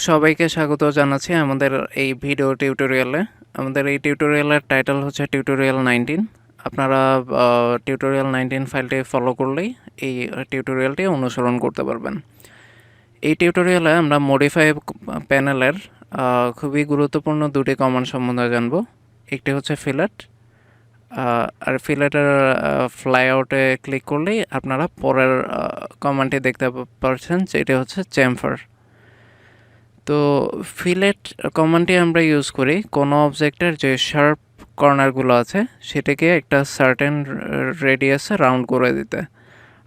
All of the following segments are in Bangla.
সবাইকে স্বাগত জানাচ্ছি আমাদের এই ভিডিও টিউটোরিয়ালে। আমাদের এই টিউটোরিয়ালের টাইটেল হচ্ছে টিউটোরিয়াল 19। আপনারা টিউটোরিয়াল 19 ফাইলটি ফলো করলেই এই টিউটোরিয়ালটি অনুসরণ করতে পারবেন। এই টিউটোরিয়ালে আমরা মডিফাই প্যানেলের খুবই গুরুত্বপূর্ণ দুটি কমান্ড সম্বন্ধে জানব। একটি হচ্ছে ফিলেট, আর ফিলেটের ফ্লাইআউটে ক্লিক করলেই আপনারা পরের কমান্ডটি দেখতে পাচ্ছেন, যেটি হচ্ছে চেমফার। তো ফিলেট কমান্ডটি আমরা ইউজ করি কোনো অবজেক্টের যে শার্প কর্নারগুলো আছে সেটাকে একটা সার্টেন রেডিয়াসে রাউন্ড করে দিতে।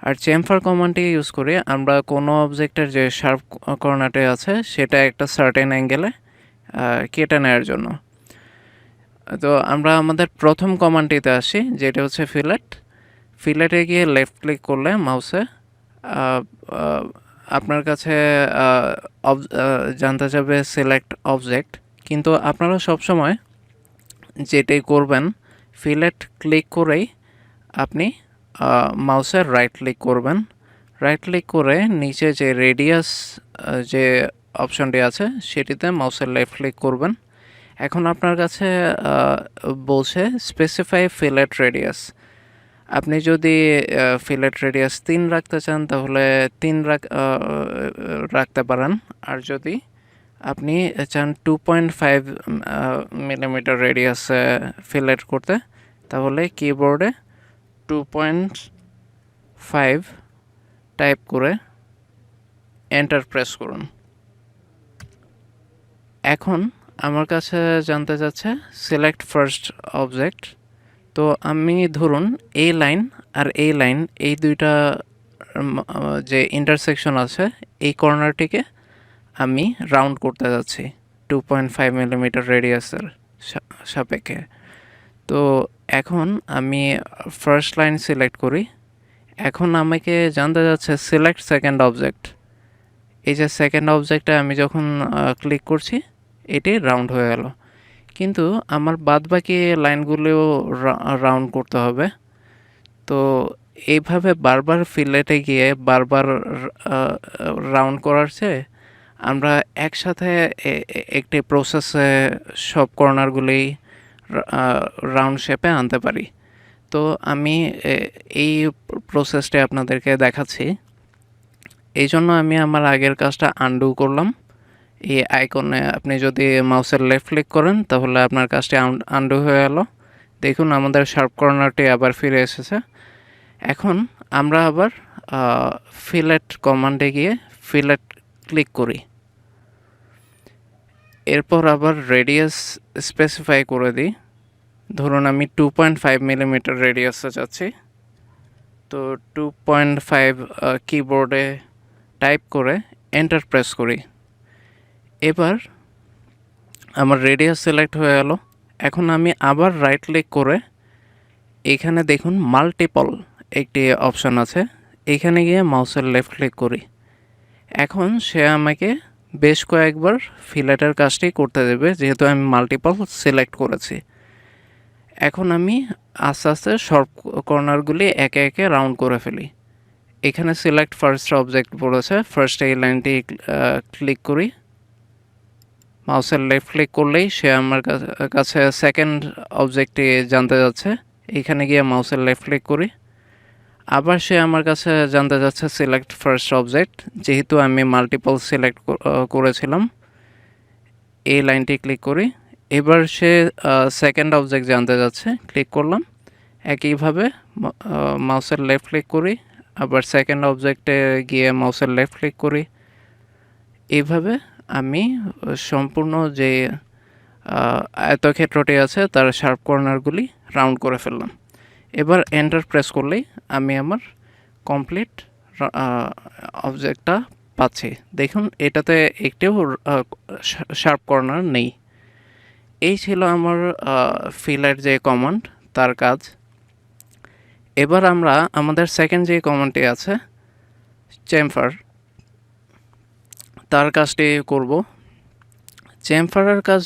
আর চেমফার কমান্ডটি ইউজ করি আমরা কোনো অবজেক্টের যে শার্প কর্নারটি আছে সেটা একটা সার্টেন অ্যাঙ্গেলে কেটে নেওয়ার জন্য। তো আমরা আমাদের প্রথম কমান্ডটিতে আসি, যেটা হচ্ছে ফিলেট। ফিলেটে গিয়ে লেফট ক্লিক করলে মাউসে আপনার কাছে জানতে যাবে সিলেক্ট অবজেক্ট, কিন্তু আপনারা সবসময় যেটাই করবেন ফিলেট ক্লিক করেই আপনি মাউসের রাইট ক্লিক করবেন। রাইট ক্লিক করে নিচে যে রেডিয়াস যে অপশনটি আছে সেটিতে মাউসের লেফট ক্লিক করবেন। এখন আপনার কাছে বলছে স্পেসিফাই ফিলেট রেডিয়াস। আপনি যদি ফিলেট রেডিয়াস 3 রাখতে চান তাহলে 3 রাখতে পারেন, আর যদি আপনি চান 2.5 মিলিমিটার রেডিয়াসে ফিলেট করতে তাহলে কিবোর্ডে 2.5 টাইপ করে এন্টার প্রেস করুন। এখন আমার কাছে জানতে চাচ্ছে সিলেক্ট ফার্স্ট অবজেক্ট। তো আমি ধরুন এই লাইন আর এই লাইন এই দুইটা যে ইন্টারসেকশন আছে এই কর্নারটিকে আমি রাউন্ড করতে যাচ্ছি 2.5 মিলিমিটার রেডিয়াসের সাপেক্ষে। তো এখন আমি ফার্স্ট লাইন সিলেক্ট করি। এখন আমাকে জানতে যাচ্ছে সিলেক্ট সেকেন্ড অবজেক্ট। এই যে সেকেন্ড অবজেক্টে আমি যখন ক্লিক করছি এটি রাউন্ড হয়ে গেল, কিন্তু আমার বাদবাকি লাইনগুলোও রাউন্ড করতে হবে। তো এইভাবে বারবার ফিলেটে গিয়ে বারবার রাউন্ড করার চেয়ে আমরা একসাথে একটি প্রসেসে সব কর্নারগুলি রাউন্ড শেপে আনতে পারি। তো আমি এই প্রসেসটি আপনাদেরকে দেখাচ্ছি। এই জন্য আমি আমার আগের কাজটা আনডু করলাম। এই আইকনে আপনি যদি মাউসের লেফট ক্লিক করেন তাহলে আপনার কাজটি আনডু হয়ে গেল। দেখুন আমাদের শার্প কর্নারটি আবার ফিরে এসেছে। এখন আমরা আবার ফিলেট কমান্ডে গিয়ে ফিলেট ক্লিক করি। এরপর আবার রেডিয়াস স্পেসিফাই করে দিই। ধরুন আমি 2.5 মিলিমিটার রেডিয়াসে যাচ্ছি। তো 2.5 কিবোর্ডে টাইপ করে এন্টার প্রেস করি। এবার আমার রেডিয়াস সিলেক্ট হয়ে গেল। এখন আমি আবার রাইট ক্লিক করে এখানে দেখুন মাল্টিপল একটি অপশন আছে, এখানে গিয়ে মাউসের লেফট ক্লিক করি। এখন সে আমাকে বেশ কয়েকবার ফিলেটের কাজটি করতে দেবে, যেহেতু আমি মাল্টিপল সিলেক্ট করেছি। এখন আমি আস্তে আস্তে সব কর্নারগুলি একে একে রাউন্ড করে ফেলি। এখানে সিলেক্ট ফার্স্ট অবজেক্ট বলেছে, ফার্স্ট এই লাইনটি ক্লিক করি। মাউসের লেফট ক্লিক করলেই সে আমার কাছে সেকেন্ড অবজেক্টটি জানতে যাচ্ছে। এখানে গিয়ে মাউসের লেফট ক্লিক করি। আবার সে আমার কাছে জানতে যাচ্ছে সিলেক্ট ফার্স্ট অবজেক্ট, যেহেতু আমি মাল্টিপল সিলেক্ট করেছিলাম। এই লাইনটি ক্লিক করি। এবার সে সেকেন্ড অবজেক্ট জানতে যাচ্ছে, ক্লিক করলাম। একইভাবে মাউসের লেফট ক্লিক করি, আবার সেকেন্ড অবজেক্টে গিয়ে মাউসের লেফট ক্লিক করি। এইভাবে আমি সম্পূর্ণ যে আয়তক্ষেত্রটি আছে তার শার্প কর্নারগুলি রাউন্ড করে ফেললাম। এবার এন্টার প্রেস করলেই আমি আমার কমপ্লিট অবজেক্টটা পাচ্ছি। দেখুন এটাতে একটিও শার্প কর্নার নেই। এই ছিল আমার ফিলের যে কমান্ড তার কাজ। এবার আমরা আমাদের সেকেন্ড যে কমান্ডটি আছে চেমফার, তার কাজটি করব। চেমফারের কাজ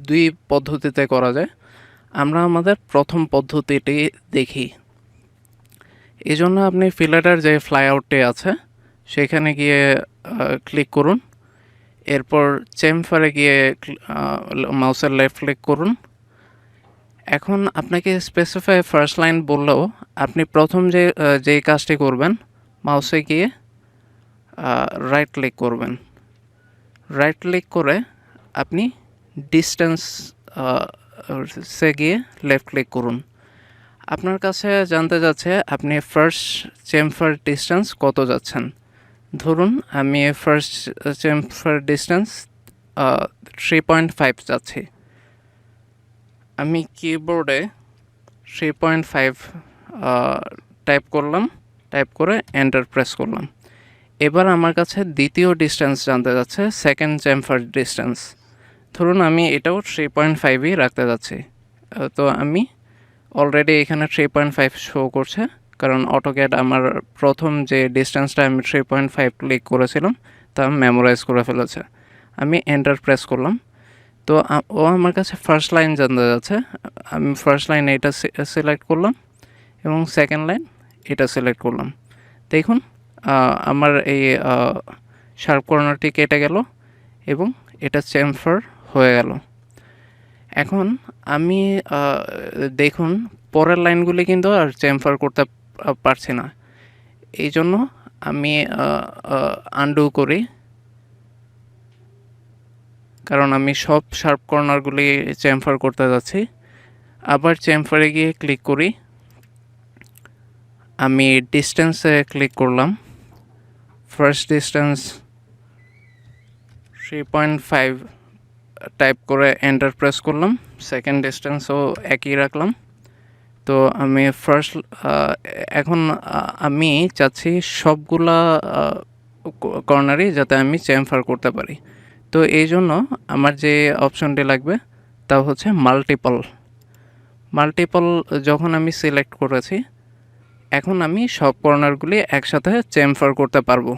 দুই পদ্ধতিতে করা যায়। আমরা আমাদের প্রথম পদ্ধতিটি দেখি। এই জন্য আপনি ফিলেটের যে ফ্লাইআউটটি আছে সেখানে গিয়ে ক্লিক করুন। এরপর চেমফারে গিয়ে মাউসের লেফট ক্লিক করুন। এখন আপনাকে স্পেসিফাই ফার্স্ট লাইন বললেও আপনি প্রথম যেই কাজটি করবেন, মাউসে গিয়ে রাইট ক্লিক করবেন। রাইট ক্লিক করে আপনি ডিস্টেন্স সে গিয়ে লেফট ক্লিক করুন। আপনার কাছে জানতে যাচ্ছে আপনি ফার্স্ট চেমফার ডিস্টেন্স কত যাচ্ছেন। ধরুন আমি ফার্স্ট চেমফার ডিস্টেন্স 3.5 যাচ্ছি। আমি কিবোর্ডে 3.5 টাইপ করলাম, টাইপ করে এন্টার প্রেস করলাম। এবার আমার কাছে দ্বিতীয় ডিস্টেন্স জানতে যাচ্ছে, সেকেন্ড চেমফার ডিস্টেন্স। ধরুন আমি এটাও 3.5ই রাখতে যাচ্ছি। তো আমি অলরেডি এখানে 3.5 শো করছে, কারণ অটোক্যাড আমার প্রথম যে ডিস্টেন্সটা আমি 3.5 ক্লিক করেছিলাম তা মেমোরাইজ করে ফেলেছে। আমি এন্টার প্রেস করলাম। তো ও আমার কাছে ফার্স্ট লাইন জানতে যাচ্ছে। আমি ফার্স্ট লাইন এটা সিলেক্ট করলাম এবং সেকেন্ড লাইন এটা সিলেক্ট করলাম। দেখুন আমার এই শার্প কর্নারটি কেটে গেল এবং এটা চেমফার হয়ে গেল। এখন আমি দেখুন পরের লাইনগুলি কিন্তু আর চেমফার করতে পারছি না। এই জন্য আমি আনডু করি, কারণ আমি সব শার্প কর্নারগুলি চেমফার করতে যাচ্ছি। আবার চেমফারে গিয়ে ক্লিক করি। আমি ডিস্টেন্সে ক্লিক করলাম। ফার্স্ট ডিস্টেন্স 3.5 টাইপ করে এন্টার প্রেস করলাম। সেকেন্ড ডিস্টেন্সও একই রাখলাম। তো আমি এখন আমি চাচ্ছি সবগুলা কর্নারই যাতে আমি চেমফার করতে পারি। তো এই জন্য আমার যে অপশনটি লাগবে তা হচ্ছে মাল্টিপল যখন আমি সিলেক্ট করেছি, এখন আমি সব কর্নারগুলি একসাথে চেমফার করতে পারবো।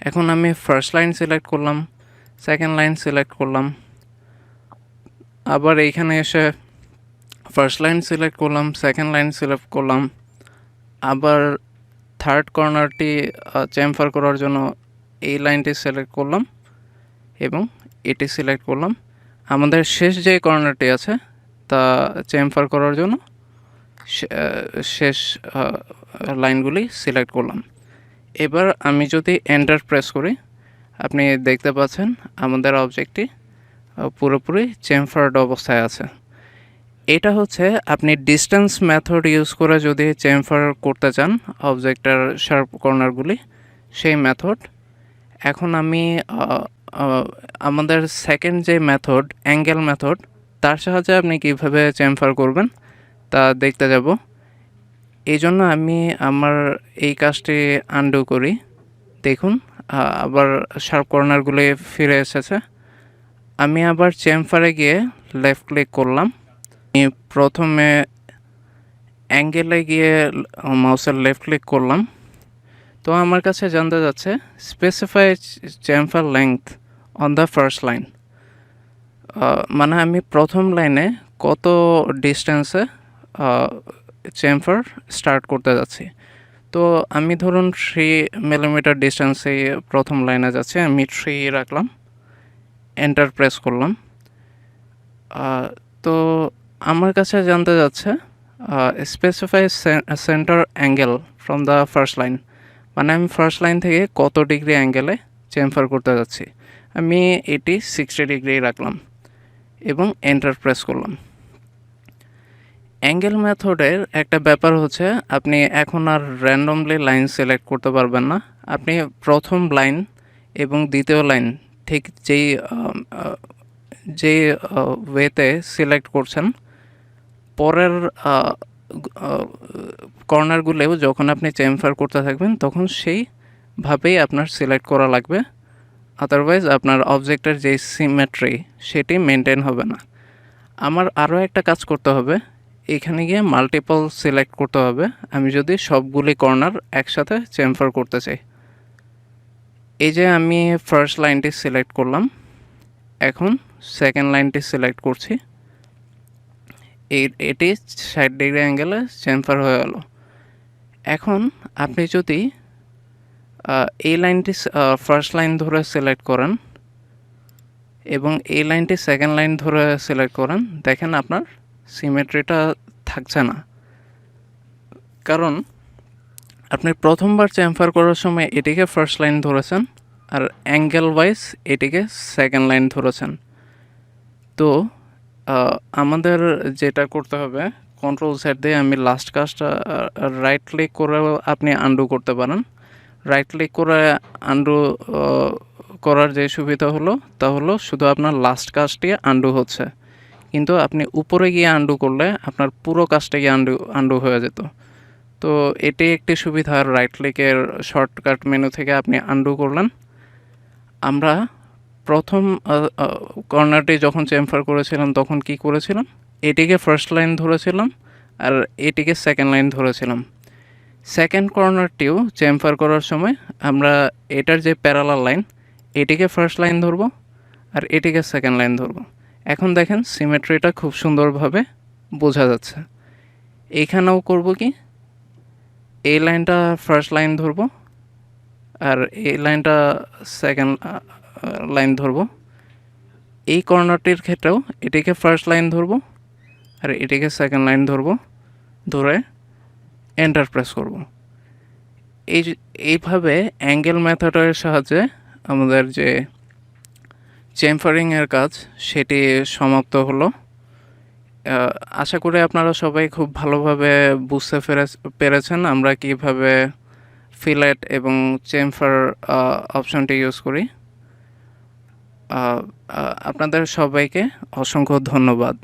এখন আমি ফার্স্ট লাইন সিলেক্ট করলাম, সেকেন্ড লাইন সিলেক্ট করলাম, আবার এইখানে এসে ফার্স্ট লাইন সিলেক্ট করলাম, সেকেন্ড লাইন সিলেক্ট করলাম, আবার থার্ড কর্নারটি চেমফার করার জন্য এই লাইনটি সিলেক্ট করলাম এবং এটি সিলেক্ট করলাম। আমাদের শেষ যে কর্নারটি আছে তা চেমফার করার জন্য শেষ লাইনগুলি সিলেক্ট করলাম। এবার আমি যদি এন্টার প্রেস করি, আপনি দেখতে পাচ্ছেন আমাদের অবজেক্টটি পুরোপুরি চেমফার্ড অবস্থায় আছে। এটা হচ্ছে আপনি ডিস্টেন্স মেথড ইউজ করে যদি চেমফার করতে চান অবজেক্টের শার্প কর্নারগুলি, সেই মেথড। এখন আমি আমাদের সেকেন্ড যে মেথড, অ্যাঙ্গেল মেথড, তার সাহায্যে আপনি কীভাবে চেমফার করবেন তা দেখতে যাব। এই জন্য আমি আমার এই কাজটি আনডু করি। দেখুন আবার শার্প কর্নারগুলি ফিরে এসেছে। আমি আবার চেমফারে গিয়ে লেফট ক্লিক করলাম। আমি প্রথমে অ্যাঙ্গেলে গিয়ে মাউসের লেফট ক্লিক করলাম। তো আমার কাছে জানতে যাচ্ছে specify chamfer length on the first line, মানে আমি প্রথম লাইনে কত ডিস্টেন্সে চেমফার স্টার্ট করতে যাচ্ছি। তো আমি ধরুন 3 মিলিমিটার ডিস্টেন্সে প্রথম লাইনে যাচ্ছে, আমি 3 রাখলাম, এন্টার প্রেস করলাম। তো আমার কাছে জানতে যাচ্ছে specify centre angle from the first line, মানে আমি ফার্স্ট লাইন থেকে কত ডিগ্রি অ্যাঙ্গেলে চেমফার করতে যাচ্ছি। আমি এটি 60 ডিগ্রি রাখলাম এবং এন্টার প্রেস করলাম। অ্যাঙ্গেল মেথডের একটা ব্যাপার হচ্ছে আপনি এখন আর র্যান্ডমলি লাইন সিলেক্ট করতে পারবেন না। আপনি প্রথম লাইন এবং দ্বিতীয় লাইন ঠিক যেই ওয়েতে সিলেক্ট করছেন, পরের কর্নারগুলোও যখন আপনি চেমফার করতে থাকবেন তখন সেইভাবেই আপনার সিলেক্ট করা লাগবে। আদারওয়াইজ আপনার অবজেক্টের যে সিমেট্রি সেটি মেনটেন হবে না। আমার আরও একটা কাজ করতে হবে, এখানে গিয়ে মাল্টিপল সিলেক্ট করতে হবে আমি যদি সবগুলি কর্নার একসাথে চেমফার করতে চাই। এই যে আমি ফার্স্ট লাইনটি সিলেক্ট করলাম, এখন সেকেন্ড লাইনটি সিলেক্ট করছি, এটি 60 ডিগ্রি অ্যাঙ্গেলে চেমফার হয়ে গেল। এখন আপনি যদি এই লাইনটি ফার্স্ট লাইন ধরে সিলেক্ট করেন এবং এই লাইনটি সেকেন্ড লাইন ধরে সিলেক্ট করেন। দেখেন আপনার সিমেট্রিটা থাকছে না, কারণ আপনি প্রথমবার চেম্ফার করার সময় এটিকে ফার্স্ট লাইন ধরেছেন আর অ্যাঙ্গেল ওয়াইজ এটিকে সেকেন্ড লাইন ধরেছেন। তো আমাদের যেটা করতে হবে, কন্ট্রোল সেট দিয়ে আমি লাস্ট কাজটা রাইট ক্লিক করে আপনি আন্ডু করতে পারেন। রাইট ক্লিক করে আন্ডু করার যে সুবিধা হলো তা হলো শুধু আপনার লাস্ট কাজটি আন্ডু হচ্ছে, কিন্তু আপনি উপরে গিয়ে আন্ডু করলে আপনার পুরো কাজটাই আন্ডু হয়ে যেত। তো এটি একটি সুবিধা, রাইট ক্লিকের শর্টকাট মেনু থেকে আপনি আন্ডু করলেন। আমরা প্রথম কর্নারটি যখন চেম্ফার করেছিলাম তখন কি করেছিলাম, এটিকে ফার্স্ট লাইন ধরেছিলাম আর এটিকে সেকেন্ড লাইন ধরেছিলাম। সেকেন্ড কর্নারটিও চেম্ফার করার সময় আমরা এটার যে প্যারালাল লাইন এটিকে ফার্স্ট লাইন ধরবো আর এটিকে সেকেন্ড লাইন ধরবো। এখন দেখেন সিমেট্রিটা খুব সুন্দরভাবে বোঝা যাচ্ছে। এইখানেও করব কি, এই লাইনটা ফার্স্ট লাইন ধরবো আর এই লাইনটা সেকেন্ড লাইন ধরবো। এই কর্নারটির ক্ষেত্রেও এটিকে ফার্স্ট লাইন ধরবো আর এটিকে সেকেন্ড লাইন ধরবো, ধরে এন্টার প্রেস করব। এইভাবে অ্যাঙ্গেল মেথডের সাহায্যে আমাদের যে চেম্ফারিংয়ের কাজ সেটি সমাপ্ত হলো। আশা করি আপনারা সবাই খুব ভালোভাবে বুঝতে পেরেছেন আমরা কিভাবে ফিলেট এবং চেম্ফার অপশনটি ইউজ করি। আপনাদের সবাইকে অসংখ্য ধন্যবাদ।